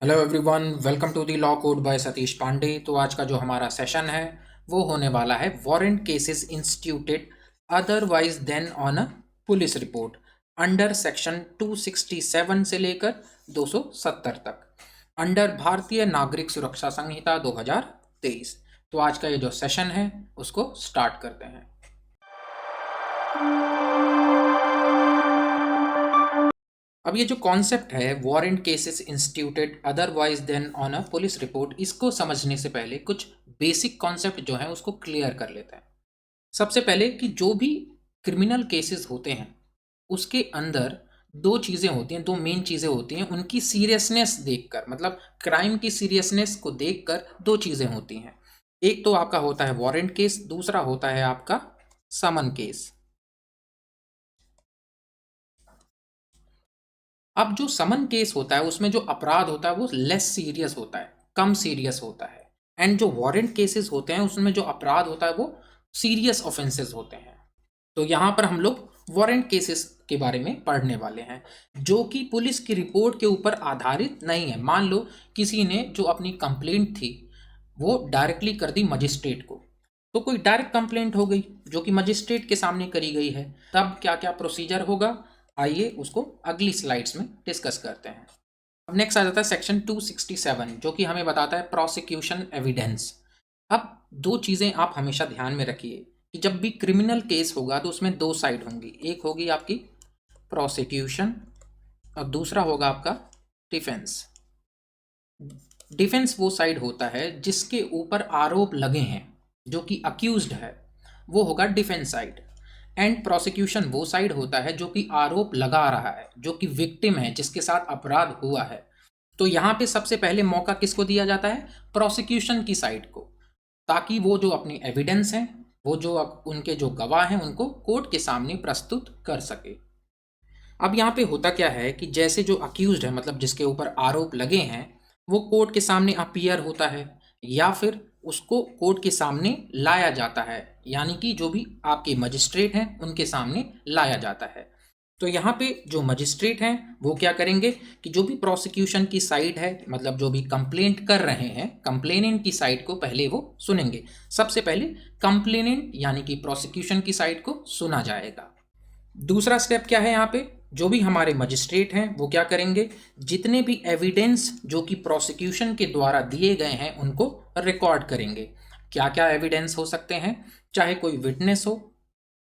Hello everyone, welcome to the law code by Satish Pandey. तो आज का जो हमारा सेशन है वो होने वाला है warrant cases instituted otherwise than on a police report under section 267 से लेकर 270 तक अंडर भारतीय नागरिक सुरक्षा संहिता 2023। तो आज का ये जो सेशन है उसको स्टार्ट करते हैं। अब ये जो कॉन्सेप्ट है warrant cases instituted otherwise than on a police report, इसको समझने से पहले कुछ बेसिक कॉन्सेप्ट जो है उसको क्लियर कर लेते हैं। सबसे पहले कि जो भी क्रिमिनल केसेस होते हैं उसके अंदर दो चीज़ें होती हैं, दो मेन चीज़ें होती हैं उनकी सीरियसनेस देखकर, मतलब क्राइम की सीरियसनेस को देखकर दो चीज़ें होती हैं। एक तो आपका होता है वारंट केस, दूसरा होता है आपका समन केस। अब जो समन केस होता है उसमें जो अपराध होता है वो लेस सीरियस होता है, कम सीरियस होता है। एंड जो वारंट केसेस होते हैं उसमें जो अपराध होता है वो सीरियस ऑफेंसेस होते हैं। तो यहाँ पर हम लोग वारंट केसेस के बारे में पढ़ने वाले हैं, जो कि पुलिस की रिपोर्ट के ऊपर आधारित नहीं है। मान लो किसी ने जो अपनी कंप्लेंट थी वो डायरेक्टली कर दी मजिस्ट्रेट को, तो कोई डायरेक्ट कंप्लेंट हो गई जो कि मजिस्ट्रेट के सामने करी गई है, तब क्या क्या प्रोसीजर होगा आइए उसको अगली स्लाइड्स में डिस्कस करते हैं। अब नेक्स्ट आ जाता है सेक्शन 267, जो कि हमें बताता है प्रोसिक्यूशन एविडेंस। अब दो चीज़ें आप हमेशा ध्यान में रखिए कि जब भी क्रिमिनल केस होगा तो उसमें दो साइड होंगी, एक होगी आपकी प्रोसिक्यूशन और दूसरा होगा आपका डिफेंस। डिफेंस वो साइड होता है जिसके ऊपर आरोप लगे हैं, जो कि अक्यूज्ड है, वो होगा डिफेंस साइड। एंड प्रोसिक्यूशन वो साइड होता है जो कि आरोप लगा रहा है, जो कि विक्टिम है, जिसके साथ अपराध हुआ है। तो यहाँ पे सबसे पहले मौका किसको दिया जाता है? प्रोसिक्यूशन की साइड को, ताकि वो जो अपनी एविडेंस है, वो जो उनके जो गवाह हैं उनको कोर्ट के सामने प्रस्तुत कर सके। अब यहाँ पे होता क्या है कि जैसे जो अक्यूज्ड है, मतलब जिसके ऊपर आरोप लगे हैं, वो कोर्ट के सामने अपीयर होता है या फिर उसको कोर्ट के सामने लाया जाता है, यानी कि जो भी आपके मजिस्ट्रेट हैं उनके सामने लाया जाता है। तो यहाँ पे जो मजिस्ट्रेट हैं वो क्या करेंगे कि जो भी प्रोसिक्यूशन की साइड है, मतलब जो भी कंप्लेंट कर रहे हैं, कंप्लेनेंट की साइड को पहले वो सुनेंगे। सबसे पहले कंप्लेनेंट यानी कि प्रोसिक्यूशन की साइड को सुना जाएगा। दूसरा स्टेप क्या है? यहाँ पे जो भी हमारे मजिस्ट्रेट हैं वो क्या करेंगे, जितने भी एविडेंस जो कि प्रोसिक्यूशन के द्वारा दिए गए हैं उनको रिकॉर्ड करेंगे। क्या क्या एविडेंस हो सकते हैं? चाहे कोई विटनेस हो,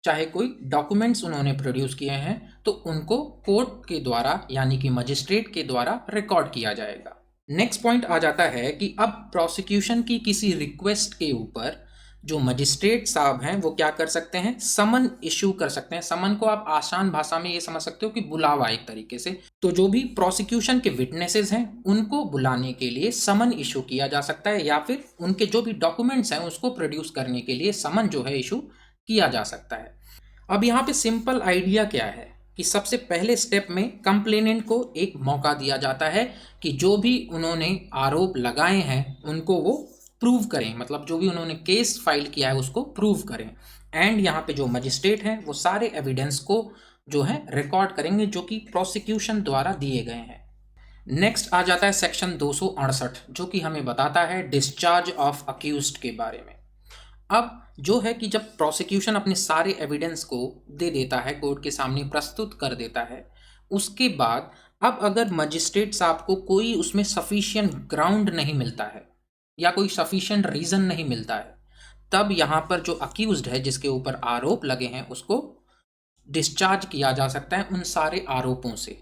चाहे कोई डॉक्यूमेंट्स उन्होंने प्रोड्यूस किए हैं, तो उनको कोर्ट के द्वारा यानी कि मजिस्ट्रेट के द्वारा रिकॉर्ड किया जाएगा। नेक्स्ट पॉइंट आ जाता है कि अब प्रोसिक्यूशन की किसी रिक्वेस्ट के ऊपर जो मजिस्ट्रेट साहब हैं वो क्या कर सकते हैं, समन इशू कर सकते हैं। समन को आप आसान भाषा में ये समझ सकते हो कि बुलावा एक तरीके से। तो जो भी प्रोसिक्यूशन के विटनेसेस हैं उनको बुलाने के लिए समन इशू किया जा सकता है, या फिर उनके जो भी डॉक्यूमेंट्स हैं उसको प्रोड्यूस करने के लिए समन जो है इशू किया जा सकता है। अब यहाँ पे सिंपल आइडिया क्या है कि सबसे पहले स्टेप में कंप्लेनेंट को एक मौका दिया जाता है कि जो भी उन्होंने आरोप लगाए हैं उनको वो प्रूव करें, मतलब जो भी उन्होंने केस फाइल किया है उसको प्रूव करें। एंड यहाँ पे जो मजिस्ट्रेट हैं वो सारे एविडेंस को जो है रिकॉर्ड करेंगे जो कि प्रोसिक्यूशन द्वारा दिए गए हैं। नेक्स्ट आ जाता है सेक्शन 268, जो कि हमें बताता है डिस्चार्ज ऑफ अक्यूज्ड के बारे में। अब जो है कि जब प्रोसिक्यूशन अपने सारे एविडेंस को दे देता है, कोर्ट के सामने प्रस्तुत कर देता है, उसके बाद अब अगर मजिस्ट्रेट साहब को कोई उसमें सफिशिएंट ग्राउंड नहीं मिलता है या कोई सफिशिएंट रीज़न नहीं मिलता है, तब यहाँ पर जो अक्यूज्ड है जिसके ऊपर आरोप लगे हैं उसको डिस्चार्ज किया जा सकता है उन सारे आरोपों से।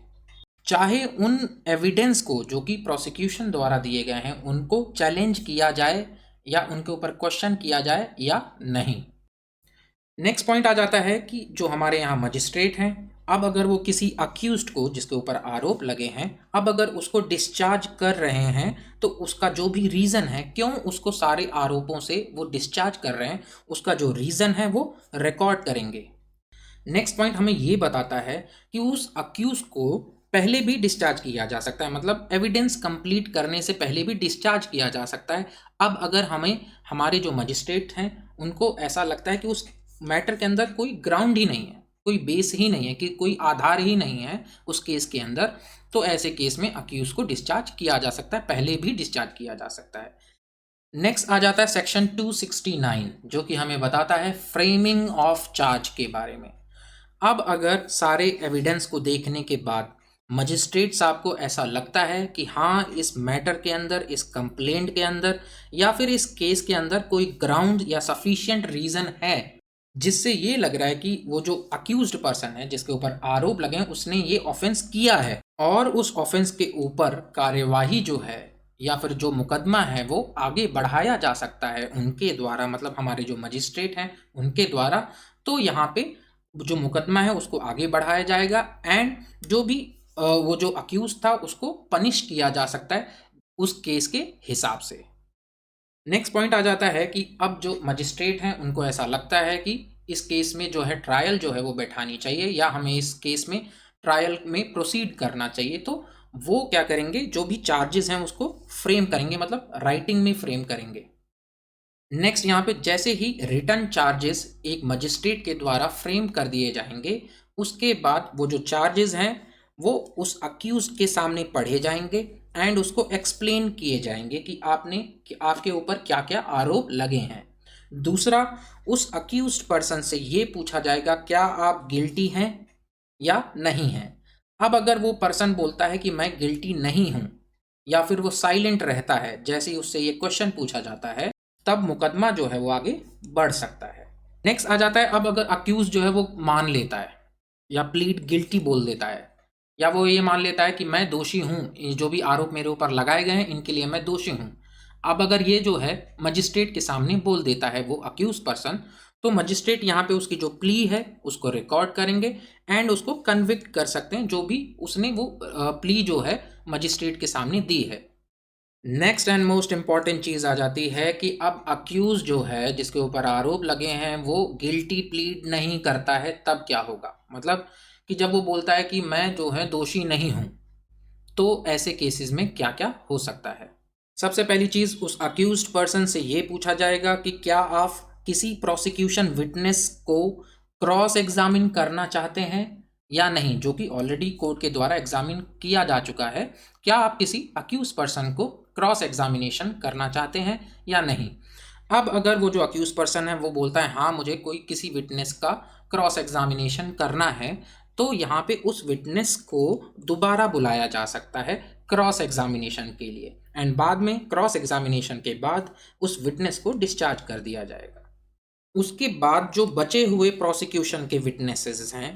चाहे उन एविडेंस को जो कि प्रोसिक्यूशन द्वारा दिए गए हैं उनको चैलेंज किया जाए या उनके ऊपर क्वेश्चन किया जाए या नहीं। नेक्स्ट पॉइंट आ जाता है कि जो हमारे यहाँ मजिस्ट्रेट हैं, अब अगर वो किसी अक्यूज्ड को जिसके ऊपर आरोप लगे हैं, अब अगर उसको डिस्चार्ज कर रहे हैं तो उसका जो भी रीज़न है क्यों उसको सारे आरोपों से वो डिस्चार्ज कर रहे हैं, उसका जो रीज़न है वो रिकॉर्ड करेंगे। नेक्स्ट पॉइंट हमें ये बताता है कि उस अक्यूज को पहले भी डिस्चार्ज किया जा सकता है, मतलब एविडेंस कंप्लीट करने से पहले भी डिस्चार्ज किया जा सकता है। अब अगर हमें हमारे जो मजिस्ट्रेट हैं उनको ऐसा लगता है कि उस मैटर के अंदर कोई ग्राउंड ही नहीं है, कोई बेस ही नहीं है, कि कोई आधार ही नहीं है उस केस के अंदर, तो ऐसे केस में अक्यूज को डिस्चार्ज किया जा सकता है, पहले भी डिस्चार्ज किया जा सकता है। नेक्स्ट आ जाता है सेक्शन 269, जो कि हमें बताता है फ्रेमिंग ऑफ चार्ज के बारे में। अब अगर सारे एविडेंस को देखने के बाद मजिस्ट्रेट साहब को ऐसा लगता है कि हाँ, इस मैटर के अंदर, इस कंप्लेंट के अंदर या फिर इस केस के अंदर कोई ग्राउंड या सफिशिएंट रीजन है जिससे ये लग रहा है कि वो जो अक्यूज्ड पर्सन है, जिसके ऊपर आरोप लगे हैं, उसने ये ऑफेंस किया है, और उस ऑफेंस के ऊपर कार्यवाही जो है या फिर जो मुकदमा है वो आगे बढ़ाया जा सकता है उनके द्वारा, मतलब हमारे जो मजिस्ट्रेट हैं उनके द्वारा, तो यहाँ पे जो मुकदमा है उसको आगे बढ़ाया जाएगा, एंड जो भी वो जो अक्यूज था उसको पनिश किया जा सकता है उस केस के हिसाब से। नेक्स्ट पॉइंट आ जाता है कि अब जो मजिस्ट्रेट हैं उनको ऐसा लगता है कि इस केस में जो है ट्रायल जो है वो बैठानी चाहिए, या हमें इस केस में ट्रायल में प्रोसीड करना चाहिए, तो वो क्या करेंगे, जो भी चार्जेस हैं उसको फ्रेम करेंगे, मतलब राइटिंग में फ्रेम करेंगे। नेक्स्ट यहाँ पे जैसे ही रिटर्न चार्जेस एक मजिस्ट्रेट के द्वारा फ्रेम कर दिए जाएंगे, उसके बाद वो जो चार्जेस हैं वो उस अक्यूज के सामने पढ़े जाएंगे एंड उसको एक्सप्लेन किए जाएंगे कि आपके ऊपर क्या क्या आरोप लगे हैं। दूसरा, उस अक्यूज्ड पर्सन से ये पूछा जाएगा क्या आप गिल्टी हैं या नहीं हैं। अब अगर वो पर्सन बोलता है कि मैं गिल्टी नहीं हूं, या फिर वो साइलेंट रहता है जैसे ही उससे ये क्वेश्चन पूछा जाता है, तब मुकदमा जो है वो आगे बढ़ सकता है। नेक्स्ट आ जाता है, अब अगर अक्यूज जो है वो मान लेता है या प्लीड गिल्टी बोल देता है, या वो ये मान लेता है कि मैं दोषी हूँ, जो भी आरोप मेरे ऊपर लगाए गए हैं इनके लिए मैं दोषी हूँ। अब अगर ये जो है मजिस्ट्रेट के सामने बोल देता है वो अक्यूज पर्सन, तो मजिस्ट्रेट यहाँ पे उसकी जो प्ली है उसको रिकॉर्ड करेंगे एंड उसको कन्विक्ट कर सकते हैं, जो भी उसने वो प्ली जो है मजिस्ट्रेट के सामने दी है। नेक्स्ट एंड मोस्ट इंपॉर्टेंट चीज़ आ जाती है कि अब अक्यूज जो है जिसके ऊपर आरोप लगे हैं वो गिल्टी प्लीड नहीं करता है, तब क्या होगा, मतलब कि जब वो बोलता है कि मैं जो है दोषी नहीं हूं, तो ऐसे केसेस में क्या क्या हो सकता है। सबसे पहली चीज़, उस अक्यूज्ड पर्सन से ये पूछा जाएगा कि क्या आप किसी प्रोसिक्यूशन विटनेस को क्रॉस एग्जामिन करना चाहते हैं या नहीं, जो कि ऑलरेडी कोर्ट के द्वारा एग्जामिन किया जा चुका है। क्या आप किसी अक्यूज पर्सन को क्रॉस एग्जामिनेशन करना चाहते हैं या नहीं। अब अगर वो जो अक्यूज पर्सन है वो बोलता है हाँ मुझे कोई किसी विटनेस का क्रॉस एग्जामिनेशन करना है, तो यहाँ पे उस विटनेस को दोबारा बुलाया जा सकता है क्रॉस एग्जामिनेशन के लिए, एंड बाद में क्रॉस एग्जामिनेशन के बाद उस विटनेस को डिस्चार्ज कर दिया जाएगा। उसके बाद जो बचे हुए प्रोसिक्यूशन के विटनेसेस हैं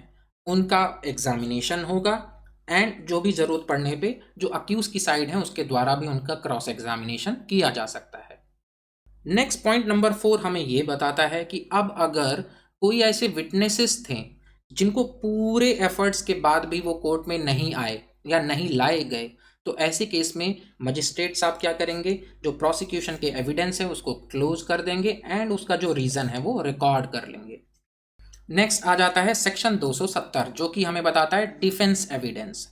उनका एग्जामिनेशन होगा, एंड जो भी ज़रूरत पड़ने पे जो अक्यूज की साइड है उसके द्वारा भी उनका क्रॉस एग्जामिनेशन किया जा सकता है। नेक्स्ट पॉइंट नंबर 4 हमें ये बताता है कि अब अगर कोई ऐसे विटनेसेस थे जिनको पूरे एफर्ट्स के बाद भी वो कोर्ट में नहीं आए या नहीं लाए गए, तो ऐसे केस में मजिस्ट्रेट साहब क्या करेंगे, जो प्रोसिक्यूशन के एविडेंस है उसको क्लोज कर देंगे एंड उसका जो रीज़न है वो रिकॉर्ड कर लेंगे। नेक्स्ट आ जाता है सेक्शन 270, जो कि हमें बताता है डिफेंस एविडेंस।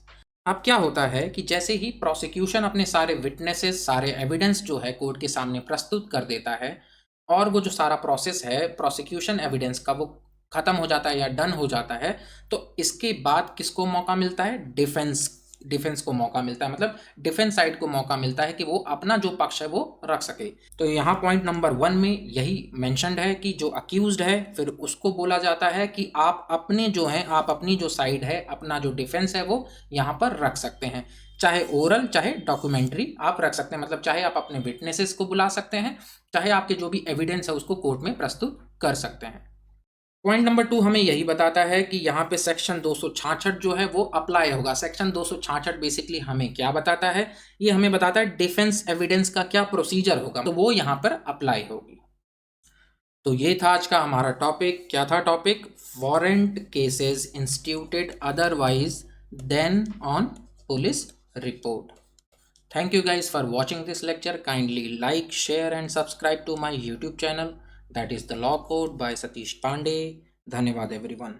अब क्या होता है कि जैसे ही प्रोसिक्यूशन अपने सारे विटनेसेस, सारे एविडेंस जो है कोर्ट के सामने प्रस्तुत कर देता है, और वो जो सारा प्रोसेस है प्रोसिक्यूशन एविडेंस का वो खत्म हो जाता है या डन हो जाता है, तो इसके बाद किसको मौका मिलता है, डिफेंस को मौका मिलता है, मतलब डिफेंस साइड को मौका मिलता है कि वो अपना जो पक्ष है वो रख सके। तो यहाँ पॉइंट नंबर 1 में यही मेंशन्ड है कि जो अक्यूज्ड है फिर उसको बोला जाता है कि आप अपने जो हैं, आप अपनी जो साइड है, अपना जो डिफेंस है वो यहाँ पर रख सकते हैं, चाहे ओरल चाहे डॉक्यूमेंट्री आप रख सकते हैं, मतलब चाहे आप अपने विटनेसेस को बुला सकते हैं, चाहे आपके जो भी एविडेंस है उसको कोर्ट में प्रस्तुत कर सकते हैं। पॉइंट नंबर 2 हमें यही बताता है कि यहाँ पे सेक्शन 266 जो है वो अप्लाई होगा। सेक्शन 266 बेसिकली हमें क्या बताता है, ये हमें बताता है डिफेंस एविडेंस का क्या प्रोसीजर होगा, तो वो यहाँ पर अप्लाई होगी। तो ये था आज का हमारा टॉपिक। क्या था topic, warrant cases instituted otherwise than on police report. Thank you guys for watching this lecture. Kindly like, share and subscribe to my YouTube channel, that is the Law Code by Satish Pandey. धन्यवाद everyone.